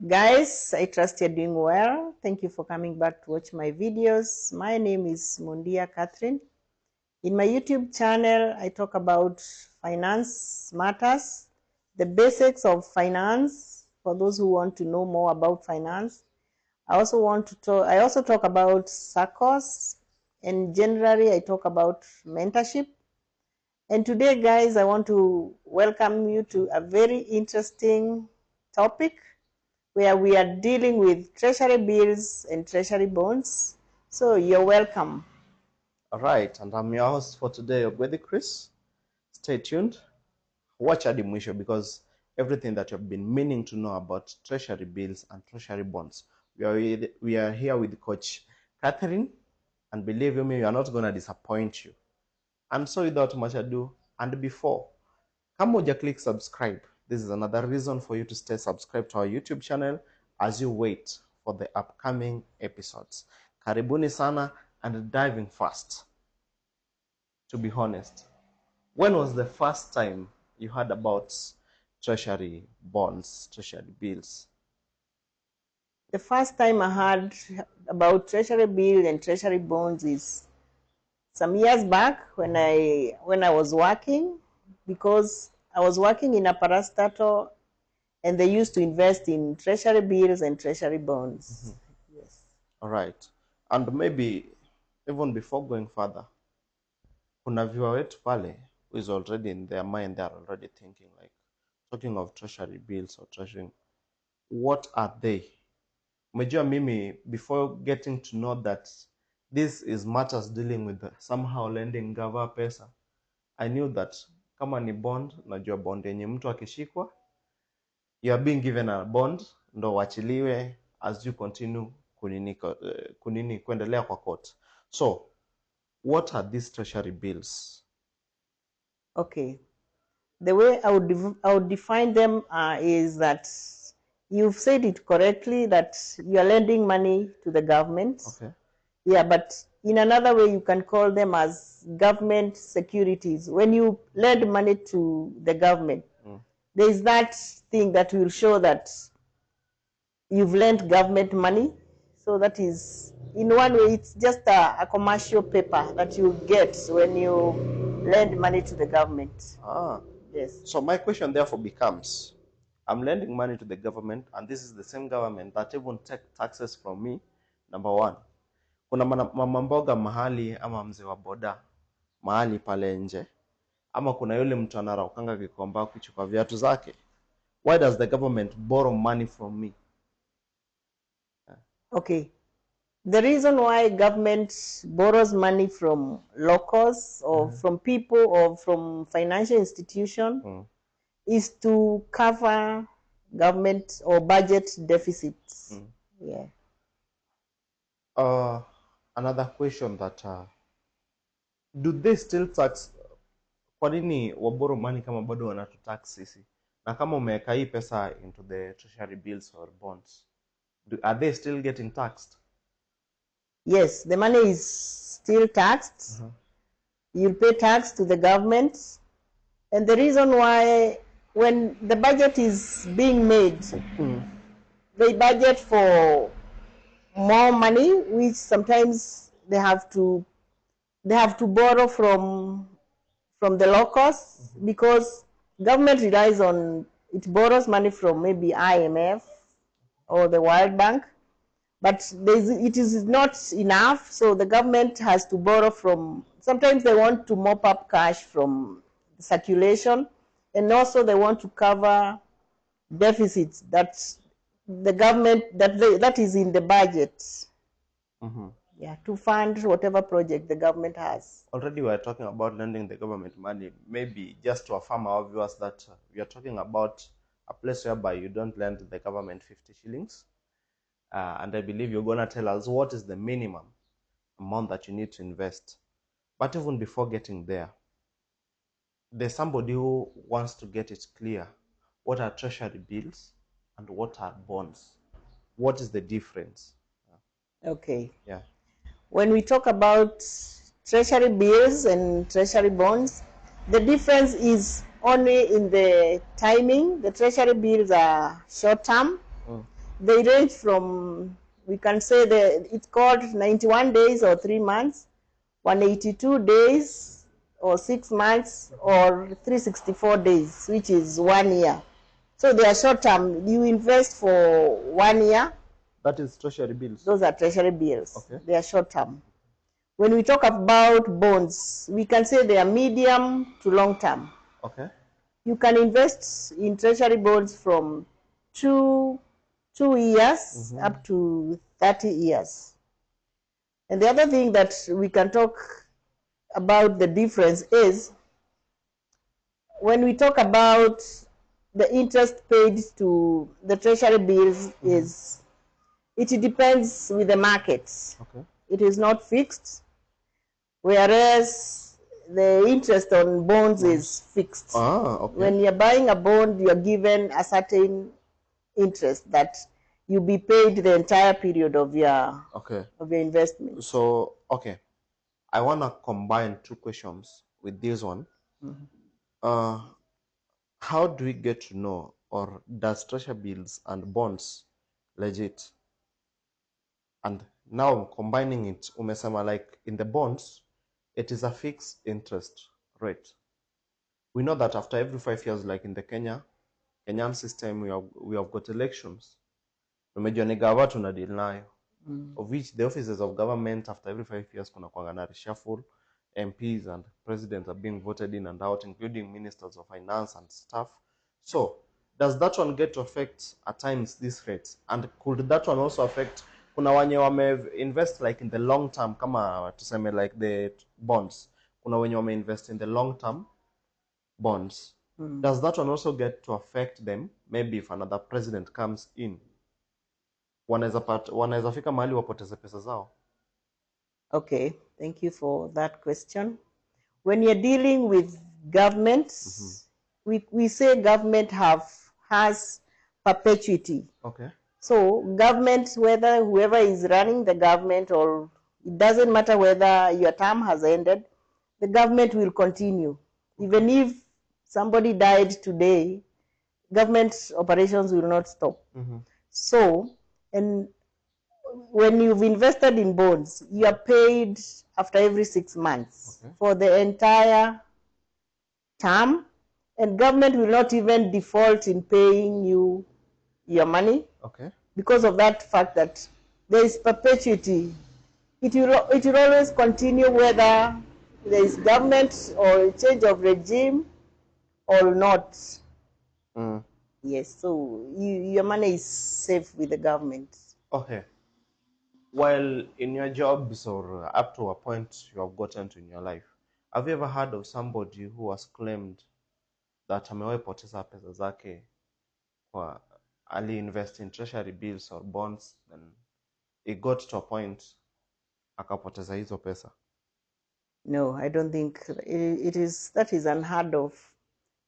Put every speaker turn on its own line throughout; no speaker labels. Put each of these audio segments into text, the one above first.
Guys, I trust you're doing well. Thank you for coming back to watch my videos. My name is Mundia Catherine. In my YouTube channel, I talk about finance matters, the basics of finance for those who want to know more about finance. I also talk about SACCOs, and generally I talk about mentorship. And today, guys, I want to welcome you to a very interesting topic where we are dealing with treasury bills and treasury bonds. So you're welcome.
All right, and I'm your host for today, Evrything Chris. Stay tuned. Watch Adi Mwisho because everything that you've been meaning to know about treasury bills and treasury bonds. We are here with Coach Catherine, and believe me, we are not going to disappoint you. And so without much ado, and before, come on, click subscribe. This is another reason for you to stay subscribed to our YouTube channel as you wait for the upcoming episodes. Karibuni sana and diving fast. To be honest, when was the first time you heard about treasury bonds, treasury bills?
The first time I heard about treasury bill and treasury bonds is some years back when I was working, because I was working in a parastatal and they used to invest in treasury bills and treasury bonds. Yes.
All right. And maybe even before going further, kuna viewer wetu pale who is already in their mind, they are already thinking like, talking of treasury bills or treasury, what are they? Umejua mimi, before getting to know that this is matters dealing with somehow lending gava pesa, I knew that kama ni bond, najua bond yenye mtu akishikwa, you are being given a bond, ndo wachiliwe as you continue kuendelea kwa court. So, what are these treasury bills?
Okay. The way I would define them is that you've said it correctly, that you are lending money to the government.
Okay.
Yeah, but in another way, you can call them as government securities. When you lend money to the government, there is that thing that will show that you've lent government money. So that is, in one way, it's just a commercial paper that you get when you lend money to the government. Yes.
So my question therefore becomes, I'm lending money to the government, and this is the same government that even take taxes from me. Number one, kuna mama mboga mahali ama mzee wa boda mahali pale nje, ama kuna yule mtu anaraukanga Gikomba kuchukua viatu zake. Why does the government borrow money from me?
Okay. The reason why government borrows money from locals or from people or from financial institution is to cover government or budget deficits. Yeah.
Another question that do they still tax? Kwa nini waborrow money kama bado wanatutax sisi? Na kama umeweka hii pesa into the treasury bills or bonds, are they still getting taxed?
Yes, the money is still taxed. You'll pay tax to the government. And the reason why, when the budget is being made, they budget for more money, which sometimes they have to borrow from the locals, because government relies on, it borrows money from maybe IMF or the World Bank, but it is not enough, so the government has to borrow from, sometimes they want to mop up cash from circulation, and also they want to cover deficits that the government, that is in the budget. Yeah, to fund whatever project the government has.
Already we are talking about lending the government money. Maybe just to affirm our viewers that we are talking about a place whereby you don't lend the government 50 shillings. And I believe you're going to tell us what is the minimum amount that you need to invest. But even before getting there, there's somebody who wants to get it clear. What are treasury bills and what are bonds? What is the difference?
Okay.
Yeah.
When we talk about treasury bills and treasury bonds, the difference is only in the timing. The treasury bills are short term. they range from, we can say it's called 91 days or 3 months, 182 days or 6 months, or 364 days, which is 1 year. So they are short term. You invest for 1 year.
That is treasury bills.
Those are treasury bills.
Okay.
They are short term. When we talk about bonds, we can say they are medium to long term.
Okay.
You can invest in treasury bonds from 2 years up to 30 years. And the other thing that we can talk about the difference is when we talk about the interest paid to the treasury bills is it depends with the markets.
Okay.
It is not fixed, whereas the interest on bonds is fixed.
Okay.
When you're buying a bond, you're given a certain interest that you'll be paid the entire period of your investment.
So, okay. I want to combine two questions with this one. How do we get to know, or does treasury bills and bonds legit? And now combining it, umesema like in the bonds, it is a fixed interest rate. We know that after every 5 years, like in the Kenyan system, we have got elections. Umejua ni gawa tuna deal nayo. Of which the offices of government after every 5 years kuna kuanga na reshuffle. MPs and presidents are being voted in and out, including ministers of finance and stuff. So, does that one get to affect at times these rates? And could that one also affect kuna wenye wame invest like in the long term, kama tuseme like the bonds? Kuna wenye wame invest in the long term bonds. Does that one also get to affect them? Maybe if another president comes in, wanaweza fika mahali wapoteze pesa zao.
Okay, thank you for that question. When you're dealing with governments, we say government has perpetuity.
Okay.
So government, whether whoever is running the government, or it doesn't matter whether your term has ended, the government will continue. Even if somebody died today, government operations will not stop. So, and when you've invested in bonds, you are paid after every 6 months for the entire term, and government will not even default in paying you your money.
Okay.
Because of that fact that there is perpetuity. It will always continue whether there is government or a change of regime or not. Yes, so your money is safe with the government.
Okay. While in your jobs or up to a point you have gotten to in your life, have you ever heard of somebody who has claimed that amewahi poteza pesa zake kwa ali invest in treasury bills or bonds, then it got to a point akapoteza hizo pesa?
No, I don't think that is unheard of.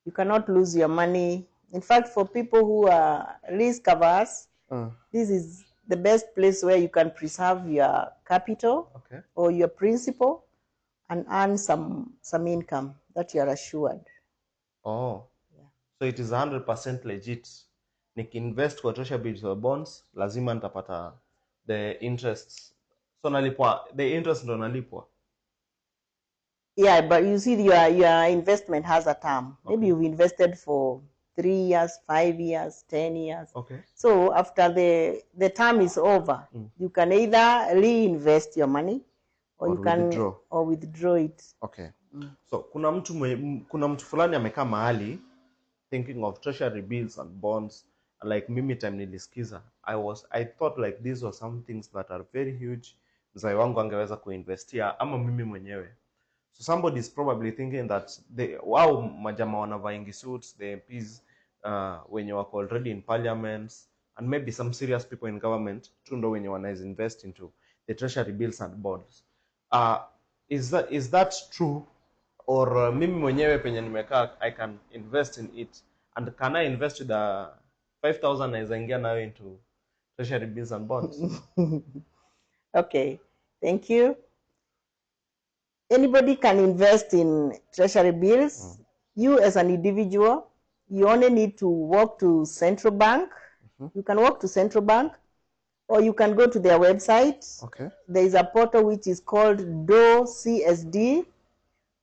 You cannot lose your money. In fact, for people who are risk averse, this is the best place where you can preserve your capital or your principal and earn some income that you are assured.
Oh, yeah. So it is 100% legit. Nikiinvest kwa treasury bills or bonds, lazima nitapata the interest. So nalipwa, the interest ndo nalipwa.
Yeah, but you see, your investment has a term. Maybe you've invested for 3 years, 5 years, 10 years.
Okay.
So after the term is over, you can either reinvest your money or you can withdraw it.
Okay. So kuna mtu fulani amekaa mahali thinking of treasury bills and bonds, and like mimi time nilisikiza, I thought like these were some things that are very huge. Mzai wangu angeweza kuinvestia ama mimi mwenyewe. So somebody is probably thinking that majama wanavaingi suits, the MPs wenye wako already in parliaments, and maybe some serious people in government tu ndo wenye wanaweza invest into the treasury bills and bonds. Is that true? Or mimi mwenyewe penye nimekaa I can invest in it, and can I invest with the 5,000 naweza ingia nayo into treasury bills and bonds?
Okay, thank you. Anybody can invest in treasury bills. You as an individual, you only need to walk to central bank You can walk to Central Bank, or you can go to their website.
Okay.
There is a portal which is called DO CSD,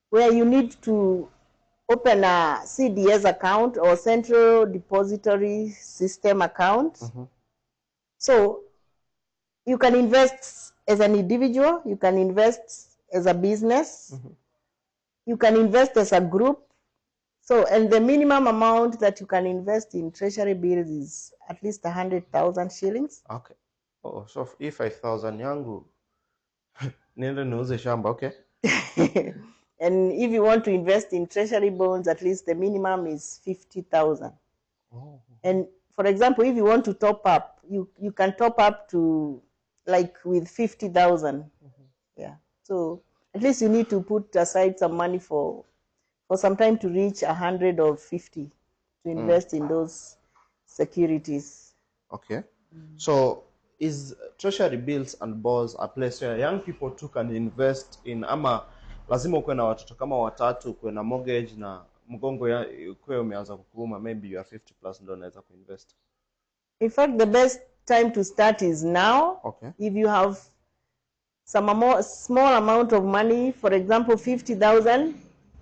where you need to open a CDS account or Central Depository System account. So you can invest as an individual, you can invest as a business, you can invest as a group. So, and the minimum amount that you can invest in treasury bills is at least 100,000 shillings.
Okay. Oh, so if 5,000 yangu niende niuze shamba, okay.
And if you want to invest in treasury bonds, at least the minimum is 50,000. And for example, if you want to top up, you can top up to like with 50,000. Yeah. So at least you need to put aside some money for some time to reach 100 or 50 to invest in those securities.
Okay. So is treasury bills and bonds a place where young people too can invest in, ama lazima ukuwe na watoto kama watatu, ukuwe na mortgage na mgongo ukuwe umeanza kukuuma, maybe you are 50 plus ndio unaweza kuinvest?
In fact, the best time to start is now.
Okay.
If you have some small amount of money, for example 50,000,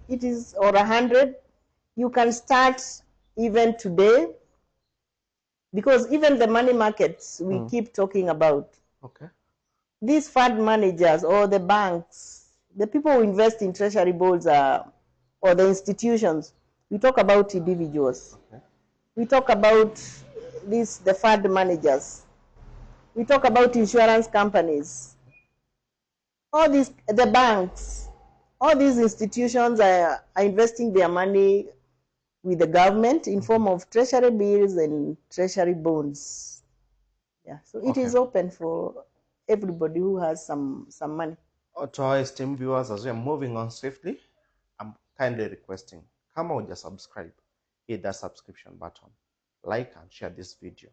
it is, or 100, you can start even today, because even the money markets we keep talking about,
Okay.
these fund managers or the banks, the people who invest in treasury bonds or the institutions, we talk about individuals.
Okay.
We talk about the fund managers. We talk about insurance companies. All these, the banks, all these institutions are investing their money with the government in form of treasury bills and treasury bonds. Yeah, so it is open for everybody who has some money.
To our esteemed viewers, as we are moving on swiftly, I'm kindly requesting, kama uja subscribe, hit that subscription button, like and share this video.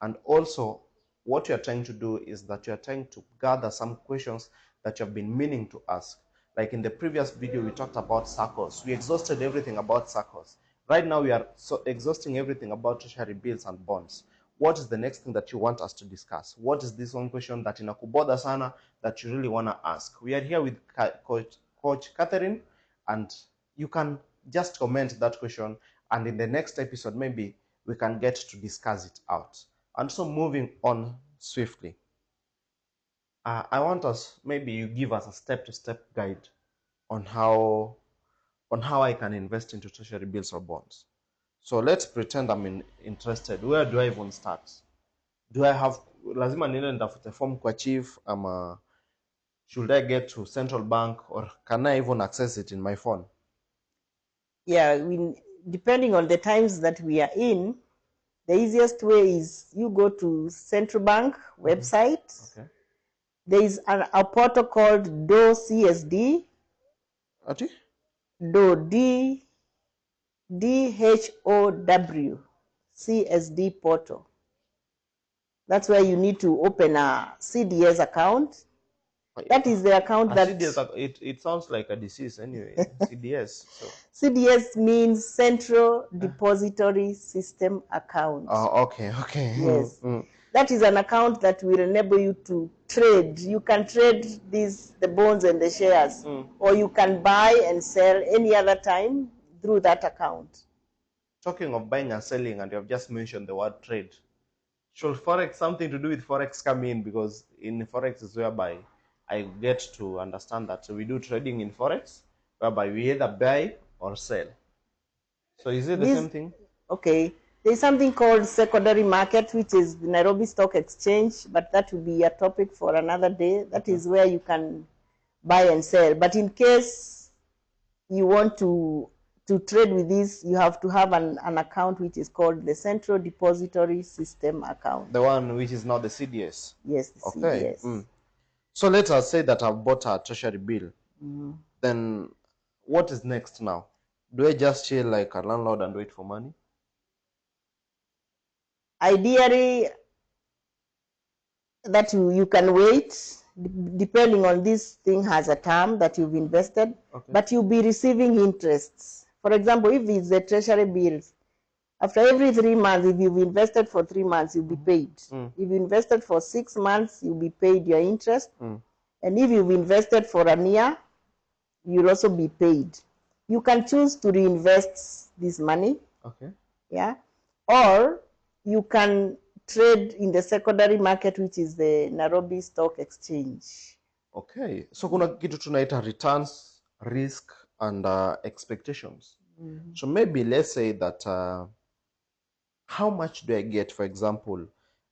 And also, what you are trying to do is that you are trying to gather some questions that you have been meaning to ask. Like in the previous video, we talked about circles. We exhausted everything about circles. Right now, we are exhausting everything about treasury bills and bonds. What is the next thing that you want us to discuss? What is this one question that inakuboda sana that you really want to ask? We are here with Coach Catherine, and you can just comment that question, and in the next episode, maybe we can get to discuss it out. And so moving on swiftly, I want us, maybe you give us a step-to-step guide on how I can invest into treasury bills or bonds. So let's pretend I'm interested. Where do I even start? Do I have, lazima niende nitafute form kwa chief, should I get to central bank, or can I even access it in my phone?
Yeah, depending on the times that we are in, the easiest way is you go to central bank website. Okay. There is a portal called DO CSD.
Ati?
DO, DHOW CSD portal. That's where you need to open a CDS account. That is the account that...
CDS, it sounds like a disease anyway. CDS. So.
CDS means Central Depository System Account.
Oh, okay.
Yes. That is an account that will enable you to trade. You can trade the bonds and the shares, or you can buy and sell any other time through that account.
Talking of buying and selling, and you have just mentioned the word trade. Should Forex, something to do with Forex, come in? Because in Forex is whereby I get to understand that we do trading in Forex, whereby we either buy or sell. So is it the same thing?
Okay. There's something called secondary market, which is the Nairobi Stock Exchange, but that will be a topic for another day. That is where you can buy and sell. But in case you want to trade with this, you have to have an account which is called the Central Depository System account.
The one which is now the CDS?
Yes, the CDS.
So let us say that I've bought a treasury bill. Then what is next now? Do I just chill like a landlord and wait for money?
Ideally, that you can wait, depending on this thing has a term that you've invested, but you'll be receiving interests. For example, if it's the treasury bills, After every 3 months, if you've invested for 3 months, you'll be paid. If you invested for 6 months, you'll be paid your interest. And if you've invested for a year, you'll also be paid. You can choose to reinvest this money.
Okay.
Yeah. Or you can trade in the secondary market, which is the Nairobi Stock Exchange.
Okay. So kuna kitu tunaita returns, risk, and expectations. So maybe let's say that how much do I get? For example,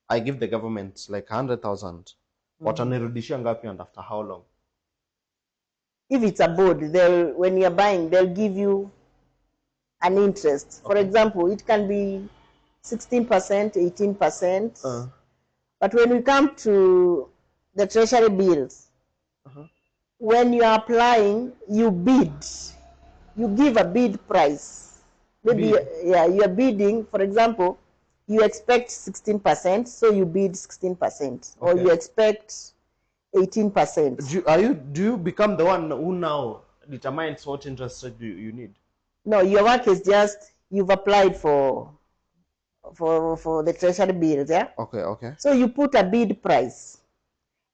I give the government like 100,000. Watanirudishia ngapi and after how long?
If it's a bond, when you're buying, they'll give you an interest. For example, it can be 16%, 18%. But when we come to the treasury bills, when you are applying, you bid. You give a bid price. Maybe you are bidding, for example, you expect 16%, so you bid 16%. Or you expect 18%.
Do you become the one who now determines what interest rate you need?
No, your work is just you've applied for the treasury bills, yeah?
Okay.
So you put a bid price.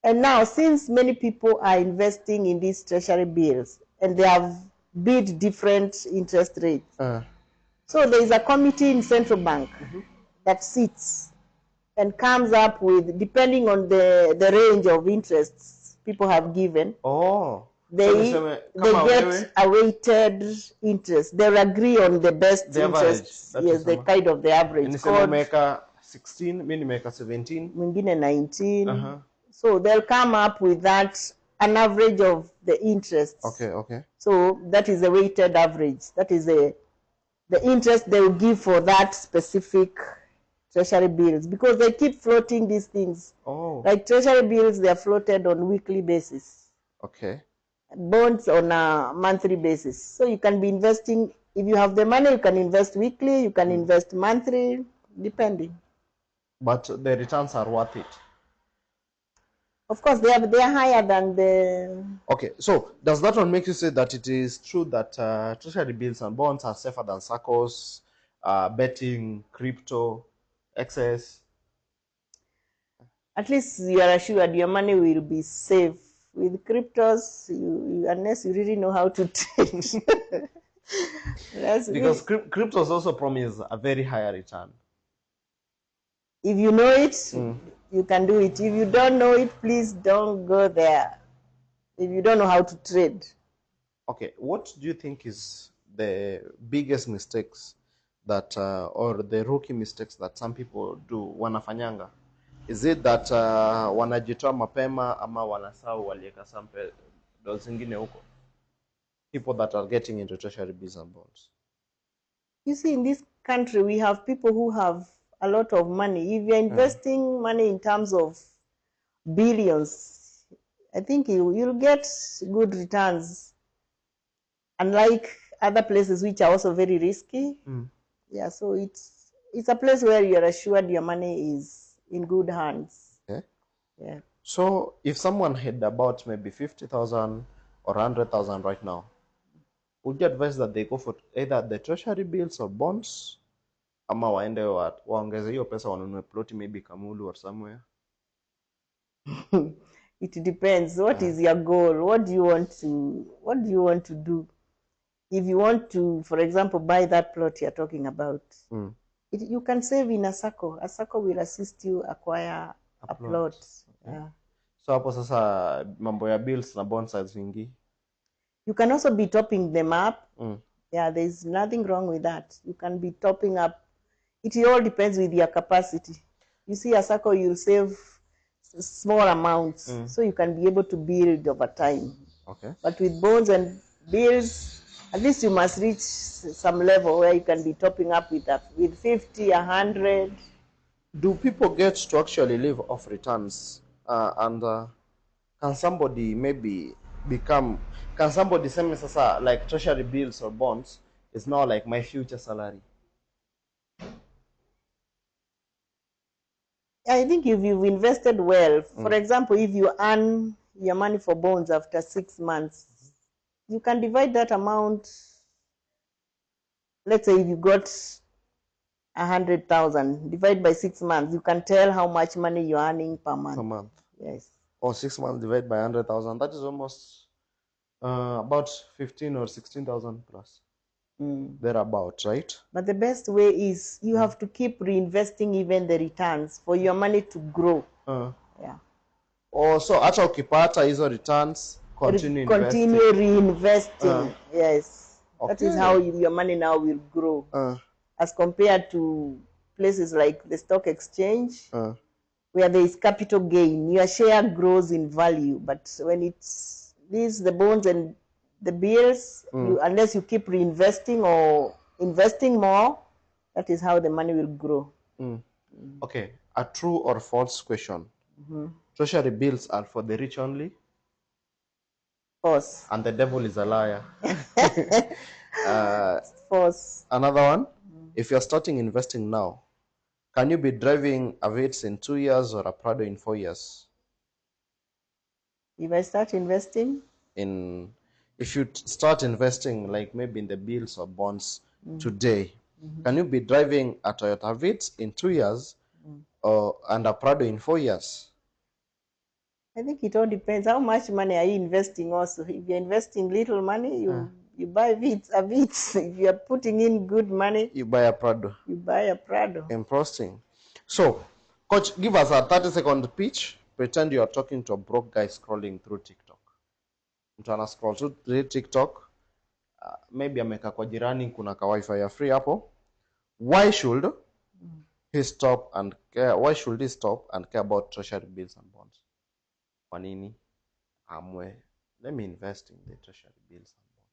And now, since many people are investing in these treasury bills and they have bid different interest rates, so there is a committee in central bank that sits and comes up with, depending on the range of interests people have given, they get a weighted interest. They'll agree on the best interest. Yes, the kind of the average.
Meka 16, mimi nimeka 17.
Mwingine 19. So they'll come up with that, an average of the interests.
Okay.
So that is a weighted average. That is the interest they will give for that specific treasury bills, because they keep floating these things. Like treasury bills, they are floated on weekly basis.
Okay.
Bonds on a monthly basis. So you can be investing, if you have the money, you can invest weekly, you can invest monthly, depending.
But the returns are worth it.
Of course, they are higher than the...
Okay, so does that one make you say that it is true that treasury bills and bonds are safer than SACCOs, betting, crypto, excess?
At least you are assured your money will be safe. With cryptos, unless you really know how to trade.
Because cryptos also promise a very high return.
If you know it, you can do it. If you don't know it, please don't go there. If you don't know how to trade.
Okay, what do you think is the biggest mistakes that, or the rookie mistakes that some people do wanafanyanga? Is it that wanajitoa mapema ama wanasahau walieka sample zingine huko? People that are getting into treasury bills and bonds.
You see, in this country, we have people who have a lot of money. If you're investing money in terms of billions, I think you'll get good returns. Unlike other places which are also very risky. Yeah, so it's a place where you're assured your money is in good hands.
Okay.
Yeah.
So if someone had about maybe 50,000 or 100,000 right now, would you advise that they go for either the treasury bills or bonds? Ama waende waongeze hiyo pesa wanunue ploti maybe Kamulu or somewhere?
It depends. What is your goal? What do you want to do? If you want to, for example, buy that plot you're talking about, you can save in a SACCO. A SACCO will assist you acquire a plot. Okay. Yeah.
So hapo sasa mambo ya bills na bonds hazingi.
You can also be topping them up. Yeah, there's nothing wrong with that. You can be topping up. It all depends with your capacity. You see, a SACCO, you'll save small amounts, so you can be able to build over time.
Okay.
But with bonds and bills, at least you must reach some level where you can be topping up with 50, 100.
Do people get to actually live off returns? And can somebody maybe can somebody say me sasa like treasury bills or bonds is now like my future salary?
I think if you've invested well, for example, if you earn your money for bonds after 6 months, you can divide that amount. Let's say if you got 100,000. Divide by 6 months. You can tell how much money you're earning per month.
Per month.
Yes.
Or 6 months divided by 100,000. That is almost about 15 or 16,000 plus. Thereabout, right?
But the best way is you have to keep reinvesting even the returns for your money to grow. Yeah.
So hata ukipata hizo returns, continue
reinvesting. Yes.
Okay.
That is how your money now will grow. As compared to places like the stock exchange, where there is capital gain, your share grows in value. But when it's the bonds and the bills, unless you keep reinvesting or investing more, that is how the money will grow.
Okay, a true or false question. Treasury bills are for the rich only?
False.
And the devil is a liar.
False.
Another one. If you're starting investing now, can you be driving a Vitz in 2 years or a Prado in 4 years?
If I start investing?
If you start investing, like maybe in the bills or bonds today, can you be driving a Toyota Vitz in 2 years and a Prado in 4 years?
I think it all depends. How much money are you investing also? If you're investing little money, you buy a Vitz. If you're putting in good money,
you buy a Prado.
You buy a Prado.
Interesting. So, Coach, give us a 30-second pitch. Pretend you are talking to a broke guy scrolling through TikTok. Mtu ana scroll through TikTok. Maybe ameka kwa jirani kuna ka wifi ya free hapo. Why should he stop and care? Why should he stop and care about treasury bills and bonds? Kwa nini amwe, let me invest in the treasury bills and bonds?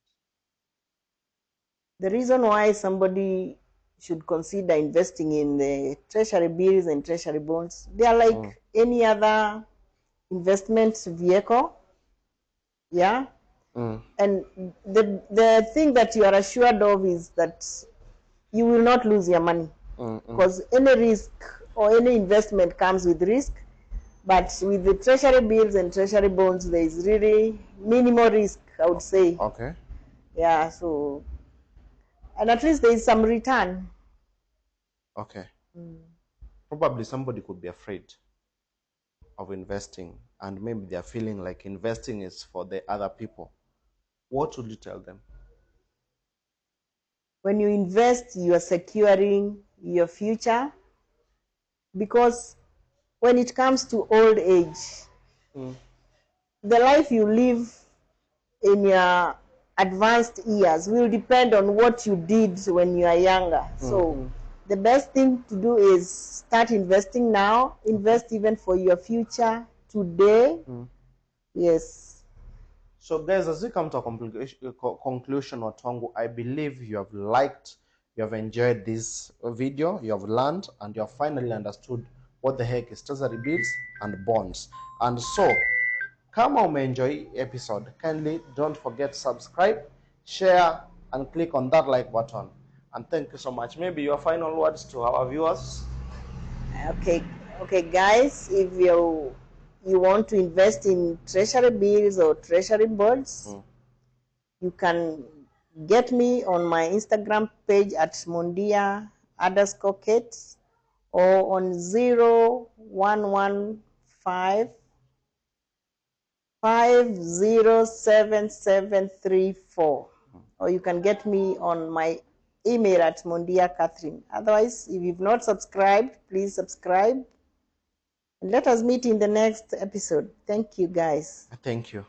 The reason why somebody should consider investing in the treasury bills and treasury bonds, they are like any other investment vehicle. Yeah. And the thing that you are assured of is that you will not lose your money, because any risk or any investment comes with risk. But with the treasury bills and treasury bonds, there is really minimal risk, I would say.
Okay.
Yeah, so, and at least there is some return.
Okay. Probably somebody could be afraid of investing, and maybe they are feeling like investing is for the other people. What would you tell them?
When you invest, you are securing your future, because when it comes to old age, the life you live in your advanced years will depend on what you did when you are younger. So the best thing to do is start investing now. Invest even for your future today. Yes.
So guys, as we come to a conclusion, Otongo, I believe you have liked, you have enjoyed this video, you have learned, and you have finally understood what the heck is treasury bills and bonds. And so, kama umeenjoy episode, kindly don't forget to subscribe, share, and click on that like button. And thank you so much. Maybe your final words to our viewers.
Okay, guys, if you want to invest in treasury bills or treasury bonds, you can get me on my Instagram page at Mundia_Kate or on 0115 507734, or you can get me on my email at Mundia Catherine. Otherwise, if you've not subscribed, please subscribe. And let us meet in the next episode. Thank you, guys.
Thank you.